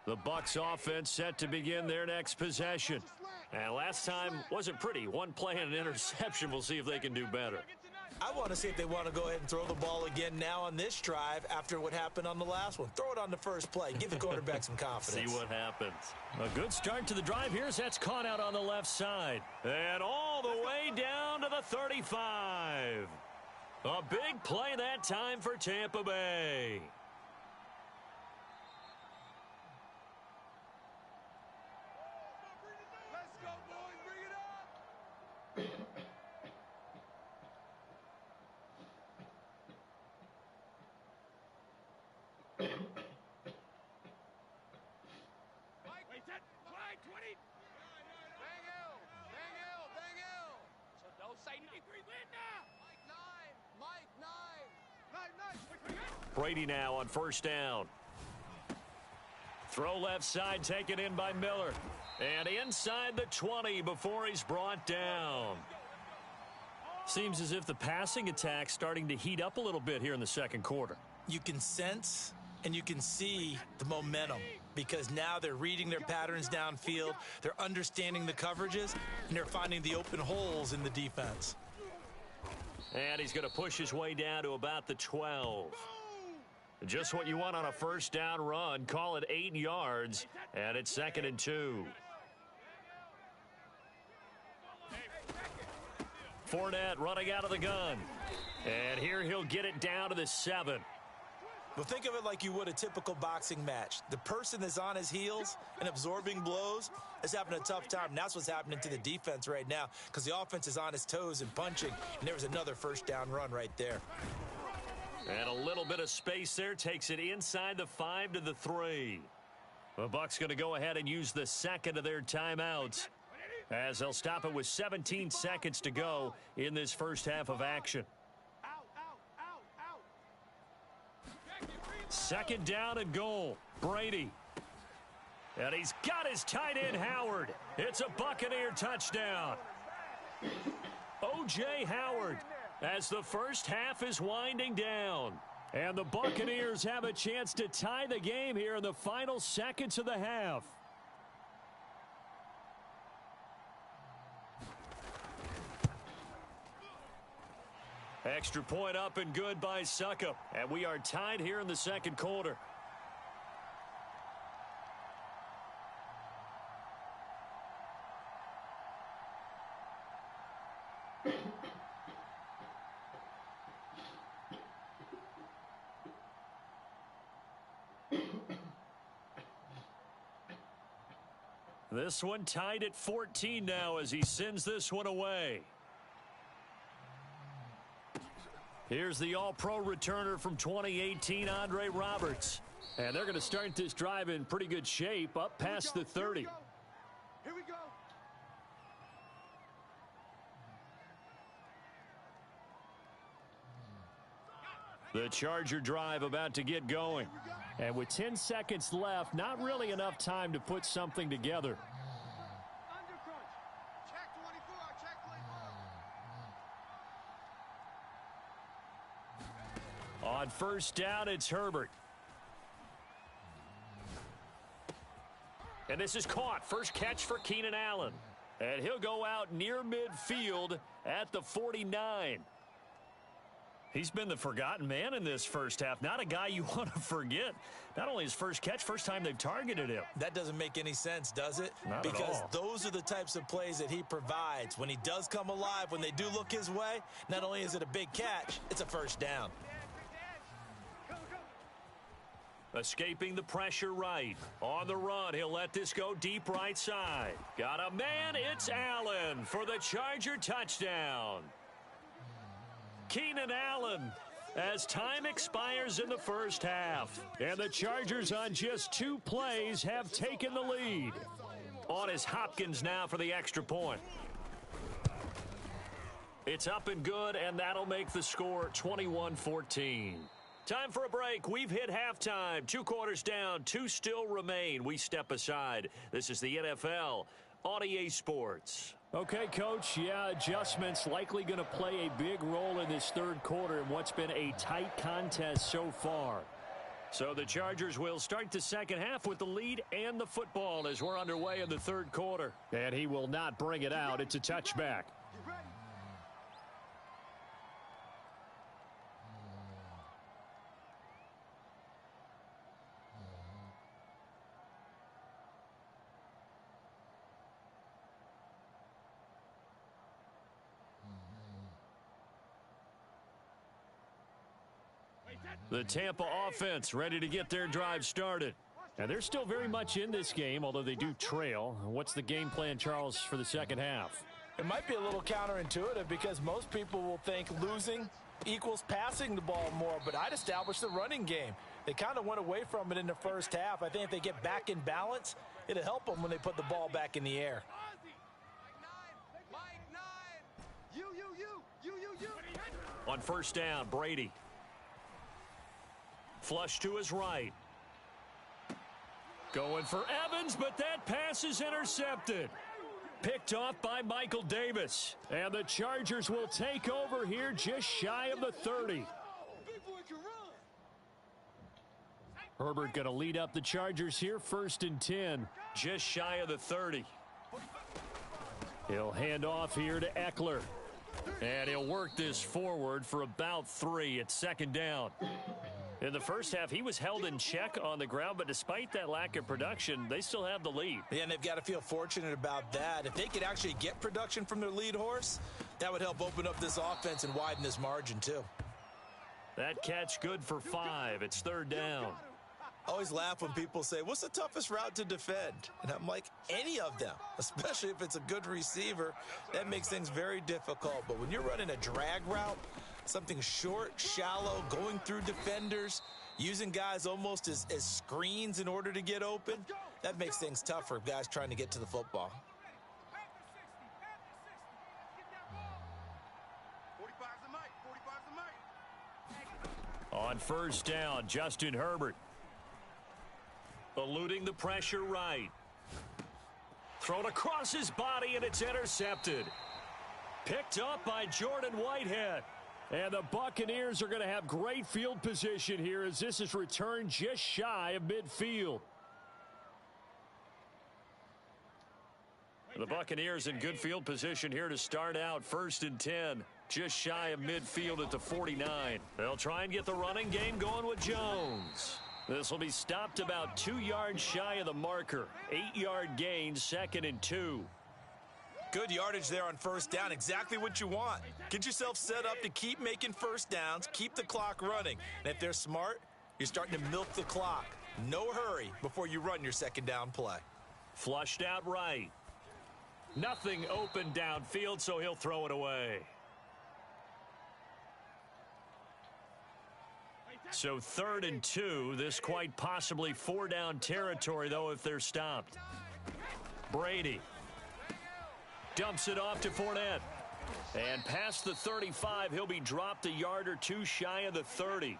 The Bucs offense set to begin their next possession. And last time wasn't pretty. One play and an interception. We'll see if they can do better. I want to see if they want to go ahead and throw the ball again now on this drive after what happened on the last one. Throw it on the first play. Give the quarterback some confidence. See what happens. A good start to the drive. Here's that's caught out on the left side. And all the way down to the 35. A big play that time for Tampa Bay. Brady now on first down. Throw left side taken in by Miller. And inside the 20 before he's brought down. Seems as if the passing attack's starting to heat up a little bit here in the second quarter. You can sense and you can see the momentum because now they're reading their patterns downfield, they're understanding the coverages, and they're finding the open holes in the defense. And he's going to push his way down to about the 12. Just what you want on a first down run. Call it 8 yards, and it's 2nd and 2. Fournette running out of the gun. And here he'll get it down to the 7. Well, think of it like you would a typical boxing match. The person that's on his heels and absorbing blows is having a tough time. And that's what's happening to the defense right now because the offense is on its toes and punching. And there was another first down run right there. And a little bit of space there takes it inside the 5 to the 3. The Bucs going to go ahead and use the second of their timeouts as they'll stop it with 17 seconds to go in this first half of action. Second down and goal. Brady. And he's got his tight end Howard. It's a Buccaneer touchdown. O.J. Howard as the first half is winding down. And the Buccaneers have a chance to tie the game here in the final seconds of the half. Extra point up and good by Suckup. And we are tied here in the second quarter. This one tied at 14 now as he sends this one away. Here's the All-Pro returner from 2018, Andre Roberts. And they're going to start this drive in pretty good shape, up past the 30. Here we go. The Charger drive about to get going. And with 10 seconds left, not really enough time to put something together. Under crunch. Check 24. Check 24. On first down, it's Herbert. And this is caught. First catch for Keenan Allen. And he'll go out near midfield at the 49. He's been the forgotten man in this first half. Not a guy you want to forget. Not only his first catch, first time they've targeted him. That doesn't make any sense, does it? Not at because all. those are the types of plays that he provides. When he does come alive, when they do look his way, not only is it a big catch, it's a first down. Escaping the pressure right. On the run, he'll let this go deep right side. Got a man, it's Allen for the Charger touchdown. Keenan Allen as time expires in the first half. And the Chargers on just 2 plays have taken the lead. On is Hopkins now for the extra point. It's up and good, and that'll make the score 21-14. Time for a break. We've hit halftime. 2 quarters down, 2 still remain. We step aside. This is the NFL on EA Sports. Okay, Coach, yeah, adjustments likely going to play a big role in this third quarter in what's been a tight contest so far. So the Chargers will start the second half with the lead and the football as we're underway in the third quarter. And he will not bring it out. It's a touchback. The Tampa offense ready to get their drive started. And they're still very much in this game, although they do trail. What's the game plan, Charles, for the second half? It might be a little counterintuitive because most people will think losing equals passing the ball more, but I'd establish the running game. They kind of went away from it in the first half. I think if they get back in balance, it'll help them when they put the ball back in the air. On first down, Brady. Flush to his right. Going for Evans, but that pass is intercepted. Picked off by Michael Davis. And the Chargers will take over here just shy of the 30. Herbert going to lead up the Chargers here, 1st and 10. Just shy of the 30. He'll hand off here to Eckler. And he'll work this forward for about 3 at 2nd down. In the first half, he was held in check on the ground, but despite that lack of production, they still have the lead. Yeah, and they've got to feel fortunate about that. If they could actually get production from their lead horse, that would help open up this offense and widen this margin too. That catch good for 5. It's 3rd down. I always laugh when people say, what's the toughest route to defend? And I'm like, any of them, especially if it's a good receiver. That makes things very difficult. But when you're running a drag route, something short, shallow, going through defenders, using guys almost as screens in order to get open, that makes things tough for guys trying to get to the football. On 1st down, Justin Herbert. Eluding the pressure right. Thrown across his body, and it's intercepted. Picked up by Jordan Whitehead. And the Buccaneers are going to have great field position here as this is returned just shy of midfield. The Buccaneers in good field position here to start out, 1st and 10. Just shy of midfield at the 49. They'll try and get the running game going with Jones. This will be stopped about 2 yards shy of the marker. 8-yard gain, 2nd and 2. Good yardage there on 1st down. Exactly what you want. Get yourself set up to keep making 1st downs, keep the clock running. And if they're smart, you're starting to milk the clock. No hurry before you run your 2nd down play. Flushed out right. Nothing open downfield, so he'll throw it away. So 3rd and 2. This quite possibly 4-down territory, though, if they're stopped. Brady dumps it off to Fournette. And past the 35, he'll be dropped a yard or 2 shy of the 30.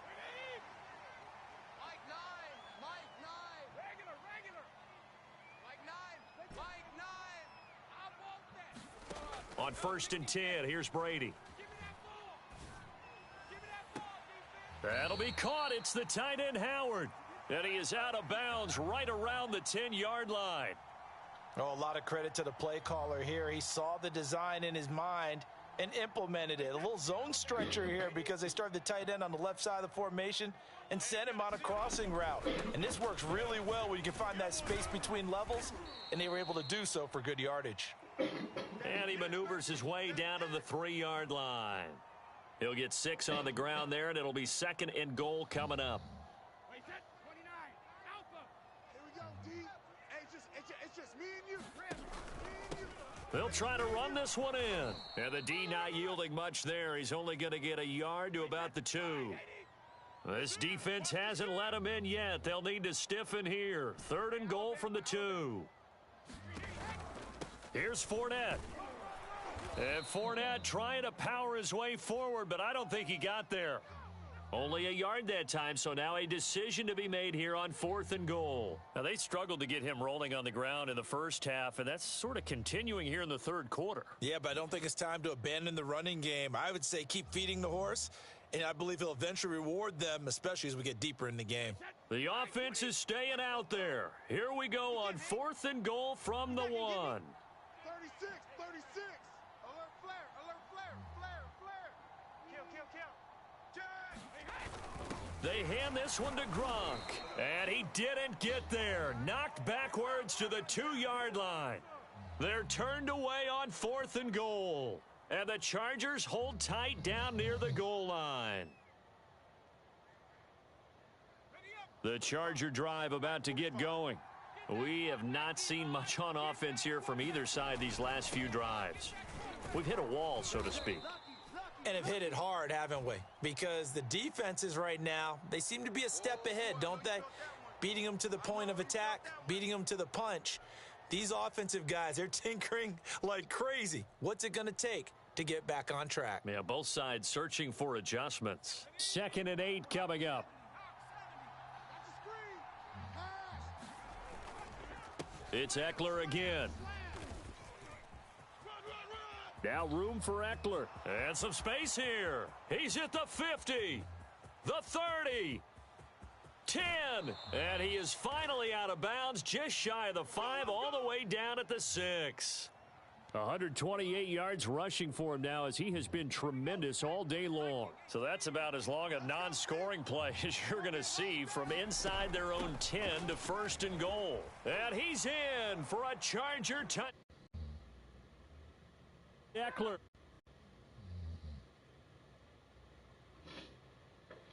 On 1st and 10, here's Brady. That'll be caught. It's the tight end, Howard. And he is out of bounds right around the 10-yard line. Oh, a lot of credit to the play caller here. He saw the design in his mind and implemented it. A little zone stretcher here because they started the tight end on the left side of the formation and sent him on a crossing route. And this works really well when you can find that space between levels, and they were able to do so for good yardage. And he maneuvers his way down to the 3-yard line. He'll get 6 on the ground there, and it'll be 2nd and goal coming up. They'll try to run this one in. And the D not yielding much there. He's only going to get a yard to about the 2. This defense hasn't let him in yet. They'll need to stiffen here. 3rd and goal from the 2. Here's Fournette. And Fournette trying to power his way forward, but I don't think he got there. Only a yard that time, so now a decision to be made here on 4th and goal. Now, they struggled to get him rolling on the ground in the first half, and that's sort of continuing here in the 3rd quarter. Yeah, but I don't think it's time to abandon the running game. I would say keep feeding the horse, and I believe he'll eventually reward them, especially as we get deeper in the game. The offense is staying out there. Here we go on 4th and goal from the 1. 36, 36. Alert flare, flare. Kill. They hand this one to Gronk, and he didn't get there. Knocked backwards to the 2-yard line. They're turned away on 4th and goal, and the Chargers hold tight down near the goal line. The Charger drive about to get going. We have not seen much on offense here from either side these last few drives. We've hit a wall, so to speak. And have hit it hard, haven't we? Because the defenses right now, they seem to be a step ahead, don't they? Beating them to the point of attack, beating them to the punch. These offensive guys, they're tinkering like crazy. What's it going to take to get back on track? Yeah, both sides searching for adjustments. 2nd and 8 coming up. It's Eckler again. Now room for Eckler. And some space here. He's at the 50. The 30. 10. And he is finally out of bounds, just shy of the 5, all the way down at the 6. 128 yards rushing for him now as he has been tremendous all day long. So that's about as long a non-scoring play as you're going to see from inside their own 10 to 1st and goal. And he's in for a Charger touchdown. Eckler.